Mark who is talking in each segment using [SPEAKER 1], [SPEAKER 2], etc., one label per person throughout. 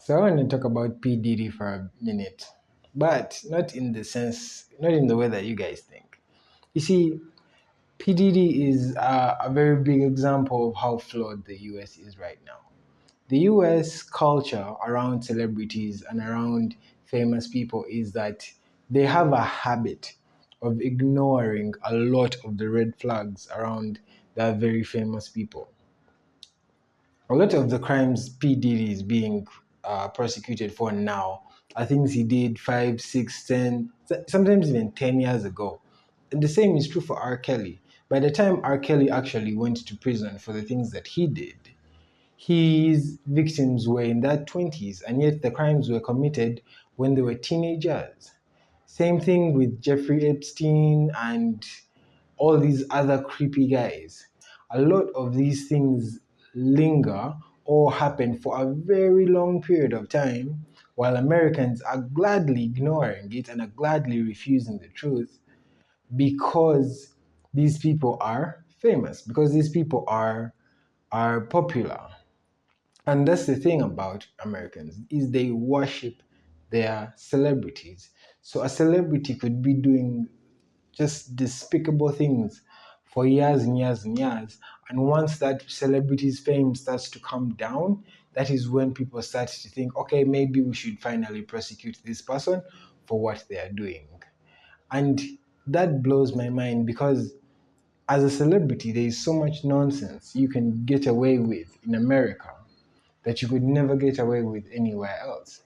[SPEAKER 1] So I want to talk about P. Diddy for a minute, but not in the way that you guys think. You see, P. Diddy is a very big example of how flawed the US is right now. The US culture around celebrities and around famous people is that they have a habit of ignoring a lot of the red flags around their very famous people. A lot of the crimes P. Diddy is being prosecuted for now are things he did 5, 6, 10, sometimes even 10 years ago. And the same is true for R. Kelly. By the time R. Kelly actually went to prison for the things that he did, his victims were in their 20s, and yet the crimes were committed when they were teenagers. Same thing with Jeffrey Epstein and all these other creepy guys. A lot of these things linger or happen for a very long period of time, while Americans are gladly ignoring it and are gladly refusing the truth because these people are famous, because these people are popular. And that's the thing about Americans is they worship their celebrities. So a celebrity could be doing just despicable things for years and years and years. And once that celebrity's fame starts to come down, that is when people start to think, okay, maybe we should finally prosecute this person for what they are doing. And that blows my mind because as a celebrity, there is so much nonsense you can get away with in America that you could never get away with anywhere else.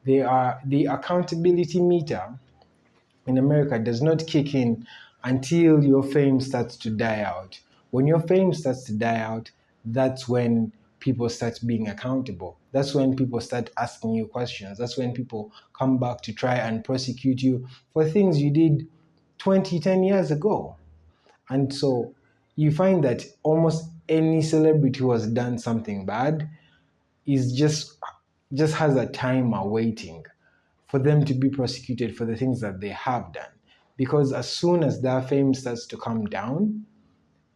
[SPEAKER 1] The accountability meter in America does not kick in until your fame starts to die out. When your fame starts to die out, that's when people start being accountable. That's when people start asking you questions. That's when people come back to try and prosecute you for things you did 20, 10 years ago. And so you find that almost any celebrity who has done something bad is just has a timer waiting for them to be prosecuted for the things that they have done. Because as soon as their fame starts to come down,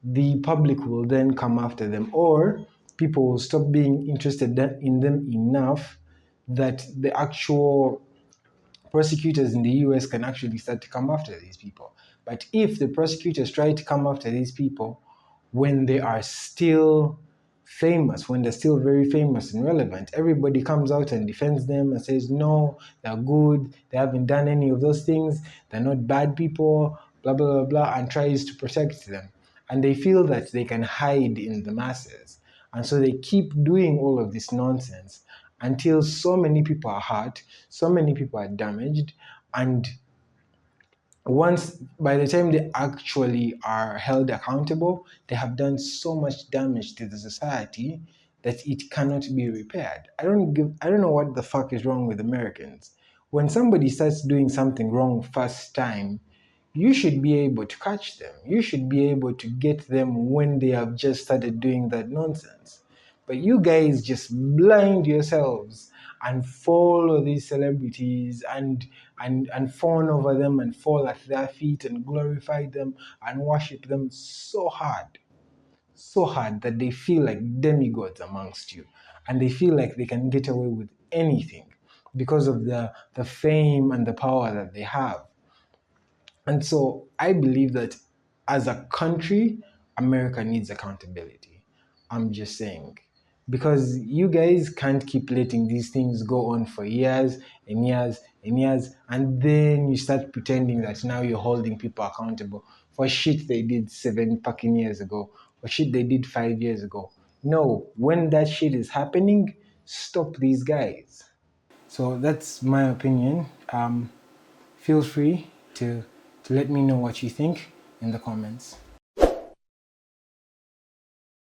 [SPEAKER 1] the public will then come after them, or people will stop being interested in them enough that the actual prosecutors in the US can actually start to come after these people. But if the prosecutors try to come after these people when they are still famous, when they're still very famous and relevant, everybody comes out and defends them and says, no, they're good, they haven't done any of those things, they're not bad people, blah, blah, blah, blah, and tries to protect them. And they feel that they can hide in the masses. And so they keep doing all of this nonsense until so many people are hurt, so many people are damaged, and once by the time they actually are held accountable, they have done so much damage to the society that it cannot be repaired. I don't know what the fuck is wrong with Americans. When somebody starts doing something wrong first time, you should be able to catch them. You should be able to get them when they have just started doing that nonsense. But you guys just blind yourselves and follow these celebrities and fawn over them and fall at their feet and glorify them and worship them so hard that they feel like demigods amongst you, and they feel like they can get away with anything because of the fame and the power that they have. And so I believe that as a country, America needs accountability. I'm just saying. Because you guys can't keep letting these things go on for years and years and years, and then you start pretending that now you're holding people accountable for shit they did 7 fucking years ago, or shit they did 5 years ago. No, when that shit is happening, stop these guys. So that's my opinion. Feel free to let me know what you think in the comments.